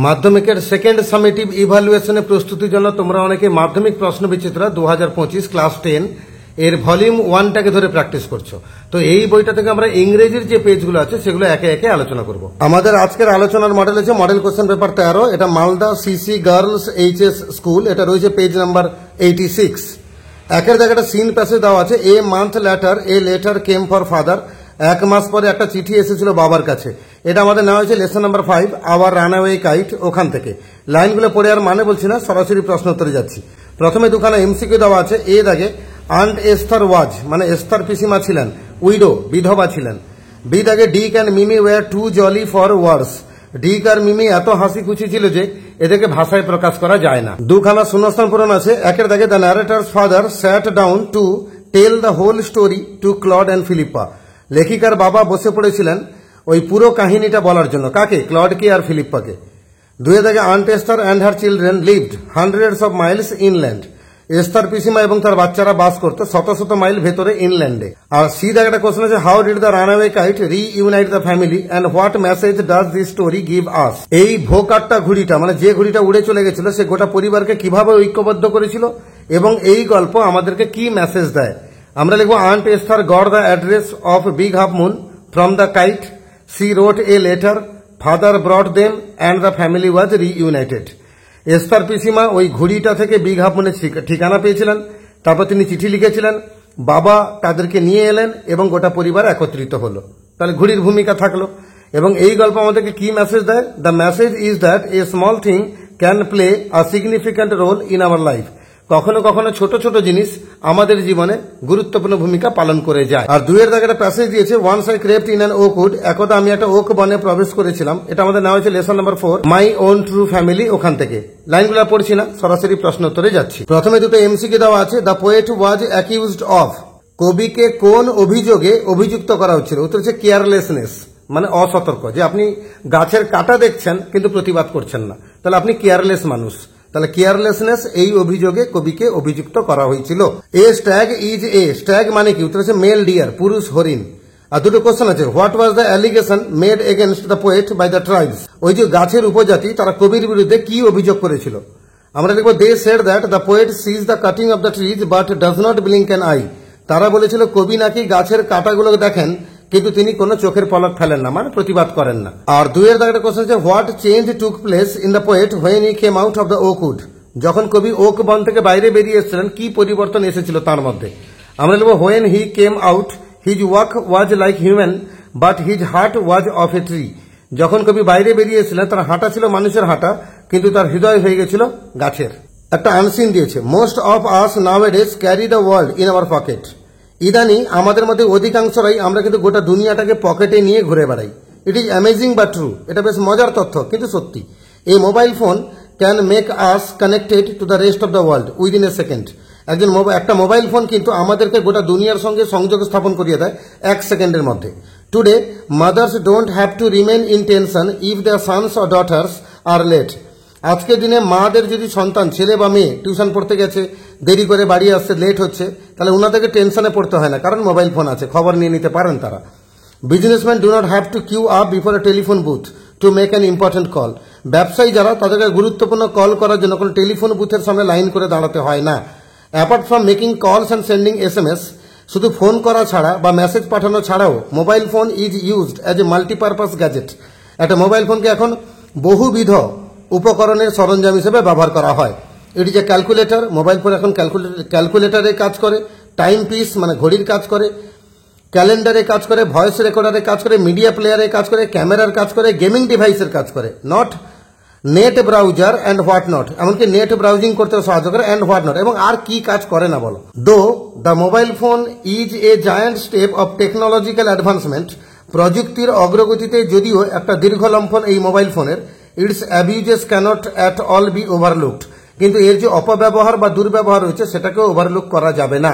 মাধ্যমিকের second summative ইভালুয়েশনের প্রস্তুতির জন্য তোমরা অনেকে মাধ্যমিক প্রশ্ন বিচিত্রা 2025 ক্লাস 10 এর ভলিউম 1টাকে ধরে প্র্যাকটিস করছো। তো এই বইটা থেকে আমরা ইংরেজির যে পেজগুলো আছে সেগুলো একে একে আলোচনা করব। আমাদের আজকের আলোচনার মডেল হচ্ছে মডেল কোশ্চেন পেপার 13। এটা Malda CC girls HS school. এটা রয়েছে পেজ নাম্বার 86। একের জায়গাটা সিন প্যাসেজ দেওয়া আছে, a month letter a letter came for father. এক মাস পরে একটা চিঠি এসেছিল বাবার কাছে। এটা আমাদের নেওয়া হয়েছে lesson number 5 hour runaway kite ওখান থেকে। লাইনগুলো পড়ে আর মানে বলছি না, সরাসরি প্রশ্ন উত্তরে যাচ্ছি। প্রথমে দুখানা এমসিকিউ দেওয়া আছে। এ দাগে আন্ট এস্থার ওয়াজ মানে এস্থার পিসিমা ছিলেন উইডো বিধবা ছিলেন। বি দাগে Dick and Mimi were too jolly for words. Dick আর মিমি এত হাসি খুশি ছিল যে এদেরকে ভাষায় প্রকাশ করা যায় না। দুখানা শূন্যস্থান পূরণ আছে। একের দাগে the narrator's father sat down to tell the whole story to Claude and Philippa. লেখিকার বাবা বসে পড়েছিলেন ওই পুরো কাহিনীটা বলার জন্য। কাকে? ক্লডকে আর ফিলিপ্পাকে। দুয়ে দাগে aunt Esther and her children lived hundreds of miles inland. Esther পিসিমা এবং তার বাচ্চারা বাস করতো শত শত মাইল ভেতরে ইনল্যান্ডে। আর সি দাগেটা কোশ্চেন আছে, how did the runaway kite reunite the family and what message does this story give us. এই ভোকাট্টা ঘুড়িটা মানে যে ঘুড়িটা উড়ে চলে গেছিল সে গোটা পরিবারকে কিভাবে ঐক্যবদ্ধ করেছিল এবং এই গল্প আমাদেরকে কি মেসেজ দেয়। আমরা লিখবো aunt Esther got the address of Big Half Moon from the kite. She wrote a letter, father brought them and the family was reunited. Esther পিসিমা ওই ঘুড়িটা থেকে বিগ হাফ মুনের ঠিকানা পেয়েছিলেন, তারপর তিনি চিঠি লিখেছিলেন, বাবা তাদেরকে নিয়ে এলেন এবং গোটা পরিবার একত্রিত হলো। তাহলে ঘুড়ির ভূমিকা থাকলো। এবং এই গল্প আমাদেরকে কি মেসেজ দেয়? The message is that a small thing can play a significant role in our life. কখনো কখনো ছোট ছোট জিনিস আমাদের জীবনে গুরুত্বপূর্ণ ভূমিকা পালন করে যায়। আর দুয়ের দাগে একটা প্যাসেজ দিয়েছে, once I crept in an oak wood. একদা আমি একটা ওক বনে প্রবেশ করেছিলাম। এটা আমাদের নেওয়া হয়েছে lesson number 4 my own true family ওখান থেকে। লাইনগুলো পড়ছি না, সরাসরি প্রশ্ন উত্তরে যাচ্ছি। প্রথমে দুটো এমসিকিউ দেওয়া আছে। The poet was accused of. কবিকে কোন অভিযোগে অভিযুক্ত করা হচ্ছিল? উত্তর হচ্ছে কেয়ারলেসনেস মানে অসতর্ক। যে আপনি গাছের কাটা দেখছেন কিন্তু প্রতিবাদ করছেন না, তাহলে আপনি কেয়ারলেস মানুষ। তাহলে কেয়ারলেসনেস এই অভিযোগে কবিকে অভিযুক্ত করা হয়েছিল। এ স্ট্যাগ ইজ এ স্ট্যাগ মানে কি? উত্তর হচ্ছে মেল ডিয়ার পুরুষ হরিণ। আর দুটো কোশ্চেন আছে, what was the allegation made against the poet by the tribes. ওই যে গাছের উপজাতি তারা কবির বিরুদ্ধে কি অভিযোগ করেছিল? আমরা দেখবো they said that the poet sees the cutting of the trees but does not blink an eye. তারা বলেছিল কবি নাকি গাছের কাটাগুলো দেখেন কিন্তু তিনি কোনো চোখের পলক ফেলেন না, মানে প্রতিবাদ করেন না। আর দুইয়ের দাগে কোশ্চেন আছে, what change took place in the poet when he came out of the oak wood. যখন কবি ওক বন থেকে বাইরে বেরিয়ে এসেছিলেন কি পরিবর্তন এসেছিল তার মধ্যে? আমরা লিখব when he came out his walk was like human but his heart was of a tree. যখন কবি বাইরে বেরিয়ে এসেছিলেন তার হাঁটা ছিল মানুষের হাঁটা কিন্তু তার হৃদয় হয়ে গেছিল গাছের। একটা আনসিন দিয়েছে, most of us nowadays carry the world in our pocket. ইদানি আমাদের মধ্যে অধিকাংশরাই আমরা কিন্তু গোটা দুনিয়াটাকে পকেটে নিয়ে ঘুরে বেড়াই। ইট ইজ অ্যামেজিং বা ট্রু। এটা বেশ মজার তথ্য কিন্তু সত্যি। এই mobile phone can make us connected to the rest of the world within a second. একটা মোবাইল ফোন কিন্তু আমাদেরকে গোটা দুনিয়ার সঙ্গে সংযোগ স্থাপন করিয়ে দেয় 1 সেকেন্ডের মধ্যে। Today mothers don't have to remain in tension if their sons or daughters are late. আজকের দিনে মাদের যদি সন্তান ছেলে বা মেয়ে টিউশন পড়তে গেছে, দেরি করে বাড়ি আসছে, লেট হচ্ছে, তাহলে ওনাদেরকে টেনশনে পড়তে হয় না, কারণ মোবাইল ফোন আছে, খবর নিয়ে নিতে পারেন তারা। Businessman do not have to queue up before a telephone booth to make an important call. ব্যবসায়ী যারা তাদেরকে গুরুত্বপূর্ণ কল করার জন্য কোনো টেলিফোন বুথের সামনে লাইন করে দাঁড়াতে হয় না। অ্যাপার্ট ফ্রম মেকিং কলস অ্যান্ড সেন্ডিং SMS, শুধু ফোন করা ছাড়া বা মেসেজ পাঠানো ছাড়াও mobile phone is used as a multipurpose gadget. একটা মোবাইল ফোনকে এখন বহুবিধ উপকরণের সরঞ্জাম হিসেবে ব্যবহার করা হয়। এটি যে ক্যালকুলেটর, মোবাইল ফোন এখন ক্যালকুলেটরে কাজ করে, টাইম পিস মানে ঘড়ির কাজ করে, ক্যালেন্ডারে কাজ করে, ভয়েস রেকর্ডারে কাজ করে, মিডিয়া প্লেয়ারে কাজ করে, ক্যামেরার কাজ করে, গেমিং ডিভাইসের কাজ করে, not net browser and what not. এমনকি নেট ব্রাউজিং করতে সাহায্য করে অ্যান্ড হোয়াট নট। এবং আর কি কাজ করে না বলো? Though the mobile phone is a giant step of technological advancement. প্রযুক্তির অগ্রগতিতে যদিও একটা দীর্ঘ লম্ফন এই মোবাইল ফোনের, its abuses cannot at all be overlooked. কিন্তু এর যে অপব্যবহার বা দুর্ব্যবহার রয়েছে সেটাকেও ওভারলুক করা যাবে না।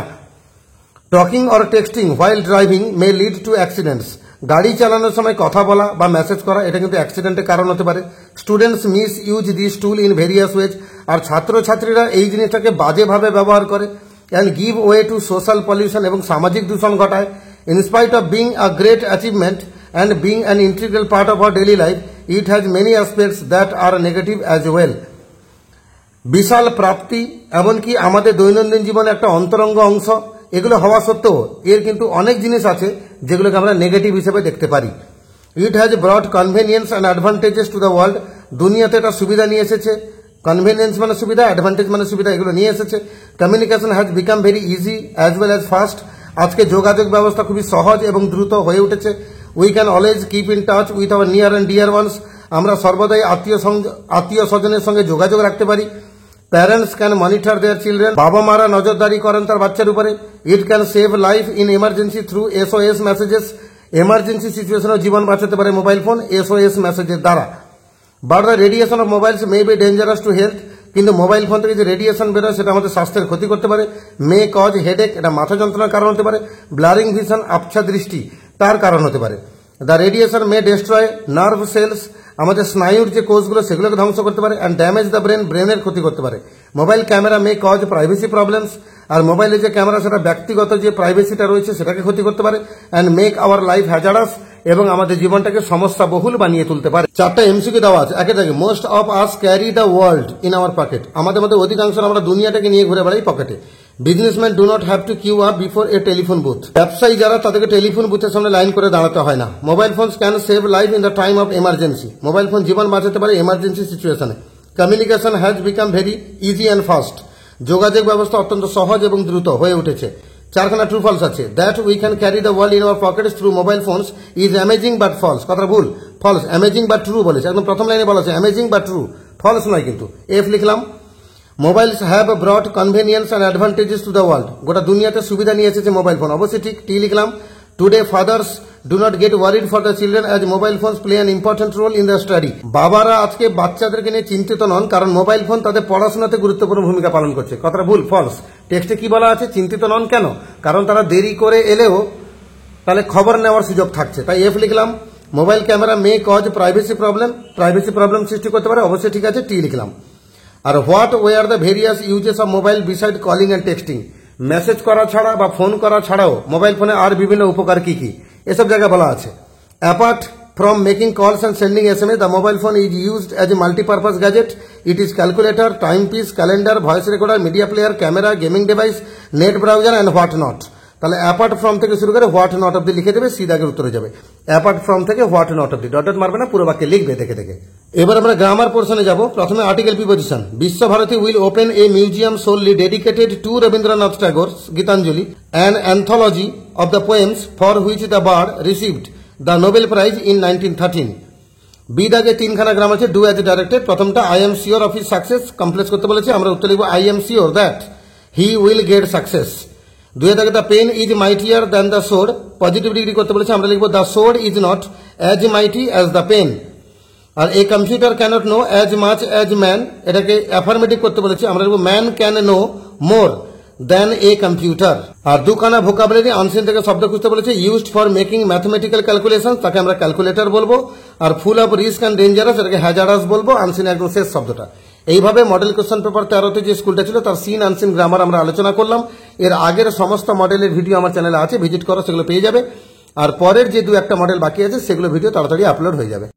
Talking or texting while driving may lead to accidents. গাড়ি চালানোর সময় কথা বলা বা মেসেজ করা এটা কিন্তু অ্যাক্সিডেন্টের কারণ হতে পারে। Students misuse this tool in various ways. আর ছাত্রছাত্রীরা এই জিনিসটাকে বাজেভাবে ব্যবহার করে and give way to social pollution এবং সামাজিক দূষণ ঘটায়। In spite of being a great achievement and being an integral part of our daily life, it has many aspects that are negative as well. বিশাল প্রাপ্তি, এমনকি আমাদের দৈনন্দিন জীবনে একটা অন্তরঙ্গ অংশ, এগুলো হওয়া সত্ত্বেও এর কিন্তু অনেক জিনিস আছে যেগুলোকে আমরা নেগেটিভ হিসেবে দেখতে পারি। It has brought convenience and advantages to the world. দুনিয়াতে এটা সুবিধা নিয়ে এসেছে, কনভেনিয়েন্স মানে সুবিধা, অ্যাডভান্টেজ মানে সুবিধা, এগুলো নিয়ে এসেছে। Communication has become very easy as well as fast. আজকে যোগাযোগ ব্যবস্থা খুবই সহজ এবং দ্রুত হয়ে উঠেছে। We can always keep in touch with our near and dear ones. আমরা সর্বদাই আত্মীয় স্বজনের সঙ্গে যোগাযোগ রাখতে পারি। Parents can monitor their children. বাবা মারা নজরদারি করেন তার বাচ্চার উপরে। It can save life in emergency through SOS messages. Emergency সিচুয়েশনেও জীবন বাঁচাতে পারে মোবাইল ফোন SOS মেসেজের দ্বারা। But the radiation of mobiles may be dangerous to health. কিন্তু মোবাইল ফোন থেকে যে রেডিয়েশন বেরোয় সেটা আমাদের স্বাস্থ্যের ক্ষতি করতে পারে। মে কজ হেডেক, এটা মাথা যন্ত্রণার কারণ হতে পারে। ব্লারিং ভিশন, আবছা দৃষ্টি, তার কারণ হতে পারে। The radiation may destroy nerve cells, আমাদের স্নায়ুর যে কোষগুলো সেগুলোকে ধ্বংস করতে পারে। অ্যান্ড ড্যামেজ দ্য ব্রেন, ব্রেনের ক্ষতি করতে পারে। Mobile camera may cause privacy problems, আর মোবাইলে যে ক্যামেরা সেটা ব্যক্তিগত যে প্রাইভেসিটা রয়েছে সেটাকে ক্ষতি করতে পারে। অ্যান্ড মেক আওয়ার লাইফ হ্যাজারাস, এবং আমাদের জীবনটাকে সমস্যা বহুল বানিয়ে তুলতে পারে। 4টা MCQ দেওয়া আছে। একে থাকে, most of us carry the world in our pocket. আমাদের মধ্যে অধিকাংশ আমরা দুনিয়াটাকে নিয়ে ঘুরে বেড়াই পকেটে। Businessman do not have to queue up before a telephone booth. ব্যবসায়ী যারা, তাদেরকে টেলিফোন বুথের সামনে লাইন করে দাঁড়াতে হয় না। Mobile phones can save life in the time of emergency. Mobile phone জীবন বাঁচাতে পারে এমার্জেন্সি সিচুয়েশনে। Communication has become very easy and fast. যোগাযোগ ব্যবস্থা অত্যন্ত সহজ এবং দ্রুত হয়ে উঠেছে। 4খানা ট্রু ফলস আছে। That we can carry the world in our pockets through mobile phones is amazing but false. কথা ভুল, ফলস। অ্যামেজিং বা ট্রু বলেছে, একদম প্রথম লাইনে বলা আছে অ্যামেজিং বা ট্রু, ফলস নয় কিন্তু। F লিখলাম। Mobiles have ব্রট convenience and advantages to the world. গোটা দুনিয়াতে সুবিধা নিয়ে এসেছে মোবাইল ফোন, অবশ্যই ঠিক। T লিখলাম। Today fathers do not get worried for the children as mobile phones play an important role in the study. বাবারা আজকে বাচ্চাদেরকে নিয়ে চিন্তিত নন, কারণ মোবাইল ফোন তাদের পড়াশোনাতে গুরুত্বপূর্ণ ভূমিকা পালন করছে। কথাটা ভুল, ফলস। টেক্সটে কি বলা আছে? চিন্তিত নন কেন? কারণ তারা দেরি করে এলেও তাহলে খবর নেওয়ার সুযোগ থাকছে, তাই F লিখলাম। Mobile camera may cause privacy problem সৃষ্টি করতে পারে, অবশ্যই ঠিক আছে। T লিখলাম। আর what are the various uses of mobile beside calling and texting. Message করা ছাড়া বা ফোন করা ছাড়াও মোবাইল ফোনে আর বিভিন্ন উপকার কি কি, এসব জায়গায় বলা আছে। Apart from making calls and sending SMS, the mobile phone is used as a multi-purpose gadget. It is calculator, timepiece, calendar, voice recorder, media player, camera, gaming device, net browser and what not. তাহলে apart from থেকে শুরু করে what not অব্দি লিখে দেবে, সিধা আগে উত্তরে যাবে। অ্যাপার্ট ফ্রম থেকে হোয়াট নট অব্দি, ডট ডট মারবে না, পুরো বাক্যে লিখবে দেখে দেখে। এবার আমরা গ্রামার পোর্শনে যাব। প্রথমে article preposition. Visva Bharati will open a museum solely dedicated to Rabindranath Tagore Gitanjali, an anthology of the poems for which the bard received the Nobel prize in 1913। B দাগে 3খানা গ্রাম আছে। Do as directed. প্রথমটা I am sure of his success, complex করতে বলেছে, আমরা উত্তর লিখবো I am sure that he will get success. 2 দাগে the pen is mightier than the sword, positive degree করতে বলেছে, আমরা লিখবো the sword is not as mighty as the pen. আর a computer cannot know as much as man, এটাকে affirmative করতে বলেছে, আমরা লিখবো man can know more than a computer. আর 2খানা ভোকাবুলারি আনসিন থেকে শব্দ খুঁজতে বলেছে। Used for making mathematical calculation, তাকে আমরা ক্যালকুলেটর বলবো। আর full of risk and dangerous, এটাকে হ্যাজারাস বলবো। আনসিন একদম শেষ শব্দটা। এইভাবে মডেল কোশ্চেন পেপার 13তে যে স্কুলটা ছিল তার সিন আনসিন গ্রামার আমরা আলোচনা করলাম। এর আগের সমস্ত মডেলের ভিডিও আমার চ্যানেলে আছে, ভিজিট করো, সেগুলো পেয়ে যাবে। আর পরের যে 2-1টা মডেল বাকি আছে সেগুলো ভিডিও তাড়াতাড়ি আপলোড হয়ে যাবে।